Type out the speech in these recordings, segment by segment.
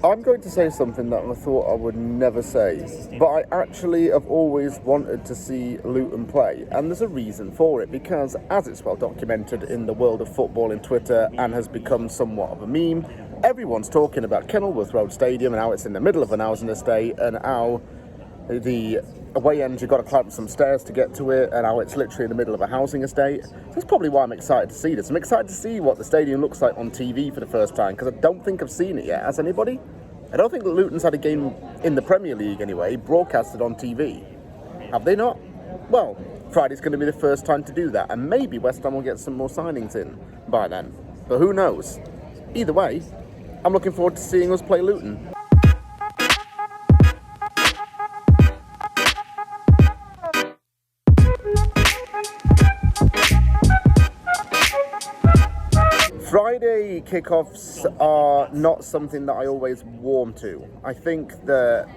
I'm going to say something that I thought I would never say, but I actually have always wanted to see Luton play, and there's a reason for it, because as it's well documented in the world of football in Twitter and has become somewhat of a meme, everyone's talking about Kenilworth Road Stadium and how it's in the middle of an housing estate and how the away end you've got to climb some stairs to get to it and how it's literally in the middle of a housing estate. So that's probably why I'm excited to see this. I'm excited to see what the stadium looks like on TV for the first time, because I don't think I've seen it yet. Has anybody? I don't think that Luton's had a game in the Premier League anyway, broadcasted on TV. Have they not? Well, Friday's going to be the first time to do that, and maybe West Ham will get some more signings in by then. But who knows? Either way, I'm looking forward to seeing us play Luton. Friday kickoffs are not something that I always warm to. I think that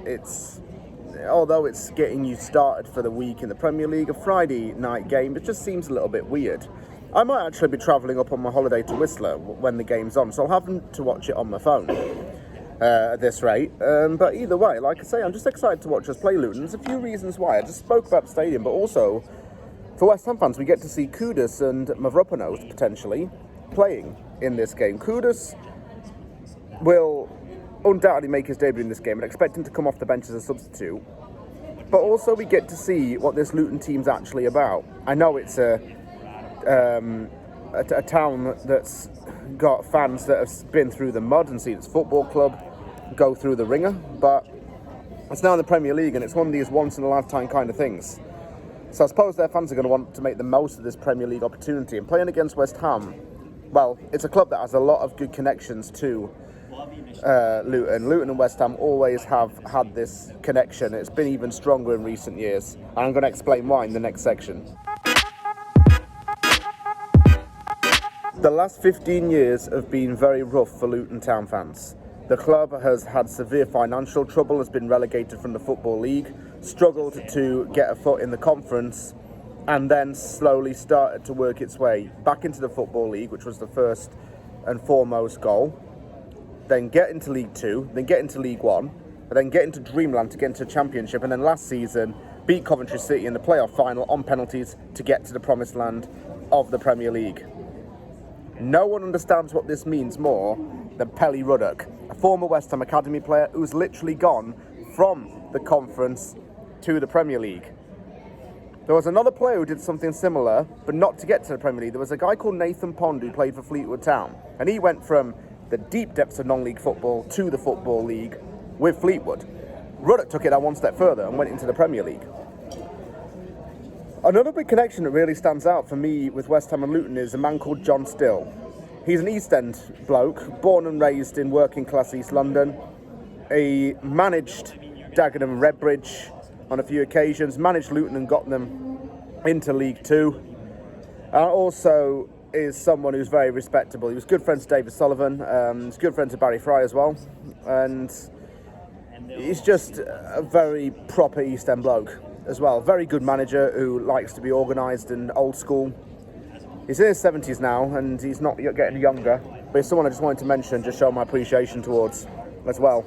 although it's getting you started for the week in the Premier League, a Friday night game, it just seems a little bit weird. I might actually be travelling up on my holiday to Whistler when the game's on, so I'll have to watch it on my phone at this rate. But either way, like I say, I'm just excited to watch us play Luton. There's a few reasons why. I just spoke about the stadium, but also for West Ham fans, we get to see Kudus and Mavropanos potentially playing in this game. Kudus will undoubtedly make his debut in this game and expect him to come off the bench as a substitute. But also we get to see what this Luton team's actually about. I know it's a town that's got fans that have been through the mud and seen its football club go through the ringer, but it's now in the Premier League and it's one of these once-in-a-lifetime kind of things. So I suppose their fans are going to want to make the most of this Premier League opportunity. And playing against West Ham, well, it's a club that has a lot of good connections to Luton. Luton and West Ham always have had this connection. It's been even stronger in recent years. And I'm going to explain why in the next section. The last 15 years have been very rough for Luton Town fans. The club has had severe financial trouble, has been relegated from the Football League, struggled to get a foot in the conference, and then slowly started to work its way back into the Football League, which was the first and foremost goal. Then get into League Two, then get into League One, and then get into Dreamland to get into Championship, and then last season beat Coventry City in the playoff final on penalties to get to the promised land of the Premier League. No one understands what this means more than Pelly Ruddock, a former West Ham Academy player who's literally gone from the conference to the Premier League. There was another player who did something similar, but not to get to the Premier League. There was a guy called Nathan Pond who played for Fleetwood Town, and he went from the deep depths of non-league football to the Football League with Fleetwood. Ruddock took it that one step further and went into the Premier League. Another big connection that really stands out for me with West Ham and Luton is a man called John Still. He's an East End bloke, born and raised in working class East London. He managed Dagenham and Redbridge on a few occasions, managed Luton and got them into League Two. Also is someone who's very respectable. He was good friends to David Sullivan, he's good friends to Barry Fry as well, and he's just a very proper East End bloke as well. Very good manager who likes to be organised and old school. He's in his 70s now and he's not getting younger, but he's someone I just wanted to mention, just show my appreciation towards as well.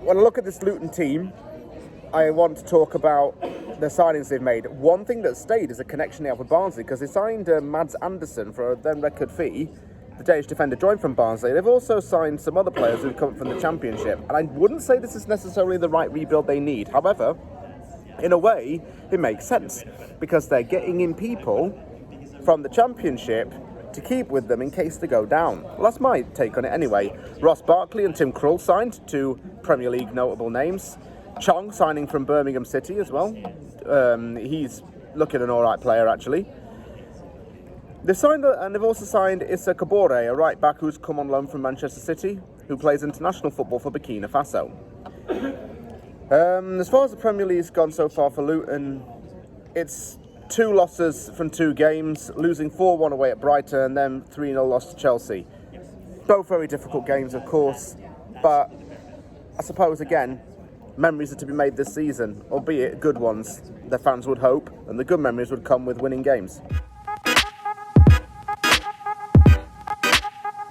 When I look at this Luton team, I want to talk about the signings they've made. One thing that stayed is a connection they have with Barnsley, because they signed Mads Anderson for a then record fee. The Danish defender joined from Barnsley. They've also signed some other players who've come from the Championship. And I wouldn't say this is necessarily the right rebuild they need. However, in a way, it makes sense, because they're getting in people from the Championship to keep with them in case they go down. Well, that's my take on it anyway. Ross Barkley and Tim Krul signed, two Premier League notable names. Chong signing from Birmingham City as well. He's looking an alright player actually. They've signed and they've also signed Issa Kabore, a right back who's come on loan from Manchester City, who plays international football for Burkina Faso. As far as the Premier League's gone so far for Luton, it's 2 losses from 2 games, losing 4-1 away at Brighton and then 3-0 loss to Chelsea. Both very difficult games, of course, but I suppose, again, memories are to be made this season, albeit good ones, the fans would hope, and the good memories would come with winning games.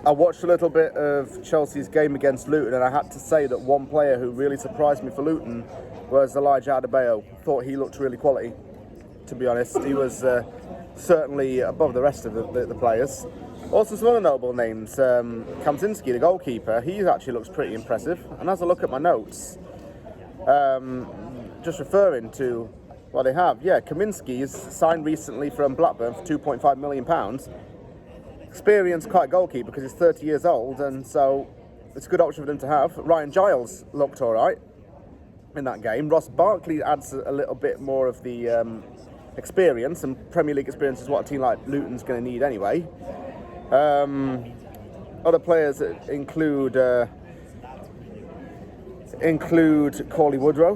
I watched a little bit of Chelsea's game against Luton, and I had to say that one player who really surprised me for Luton was Elijah Adebayo. Thought he looked really quality, to be honest. He was certainly above the rest of the players. Also, some other notable names. Kamczynski, the goalkeeper, he actually looks pretty impressive. And as I look at my notes, just referring to what they have, Kaminski's signed recently from Blackburn for £2.5 million. Experienced quite goalkeeper because he's 30 years old, and so it's a good option for them to have. Ryan Giles looked all right in that game. Ross Barkley adds a little bit more of the experience, and Premier League experience is what a team like Luton's going to need anyway. Other players include Cauley Woodrow,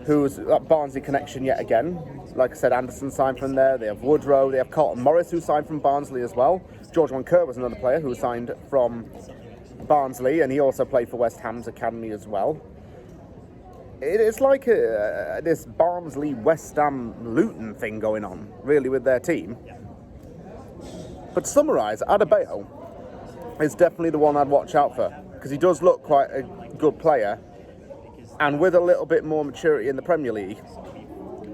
who's that Barnsley connection yet again. Like I said, Anderson signed from there. They have Woodrow. They have Carlton Morris, who signed from Barnsley as well. George Moncur was another player who signed from Barnsley, and he also played for West Ham's academy as well. It's like this Barnsley, West Ham, Luton thing going on, really, with their team. But to summarise, Adebayo is definitely the one I'd watch out for, because he does look quite a good player, and with a little bit more maturity in the Premier League,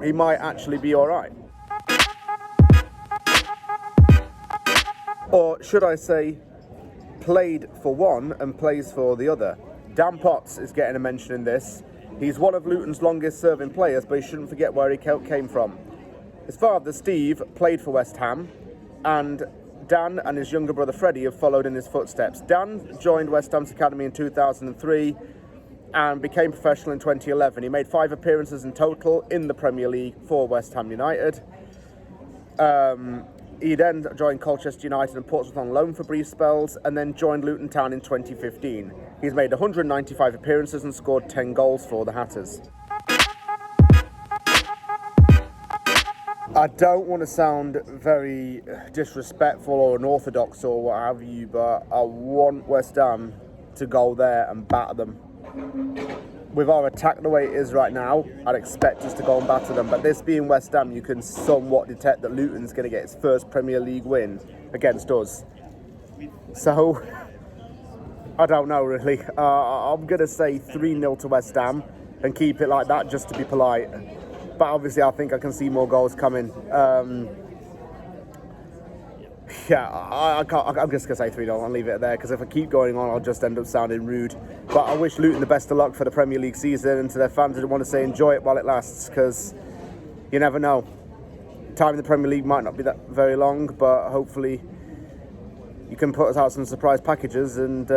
he might actually be all right. Or should I say, played for one and plays for the other. Dan Potts is getting a mention in this. He's one of Luton's longest serving players, but he shouldn't forget where he came from. His father, Steve, played for West Ham, and Dan and his younger brother, Freddie, have followed in his footsteps. Dan joined West Ham's academy in 2003 and became professional in 2011. He made 5 appearances in total in the Premier League for West Ham United. He then joined Colchester United and Portsmouth on loan for brief spells, and then joined Luton Town in 2015. He's made 195 appearances and scored 10 goals for the Hatters. I don't want to sound very disrespectful or unorthodox or what have you, but I want West Ham to go there and batter them. With our attack the way it is right now, I'd expect us to go and batter them. But this being West Ham, you can somewhat detect that Luton's going to get its first Premier League win against us. So, I don't know really. I'm going to say 3-0 to West Ham and keep it like that just to be polite. But obviously I think I can see more goals coming. I'm just going to say 3-0 and leave it there, because if I keep going on, I'll just end up sounding rude. But I wish Luton the best of luck for the Premier League season, and to their fans, I want to say enjoy it while it lasts, because you never know. Time in the Premier League might not be that very long, but hopefully you can put us out some surprise packages and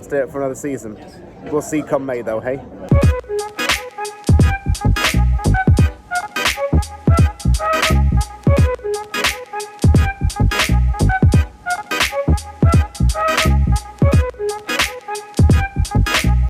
stay up for another season. We'll see come May though, hey?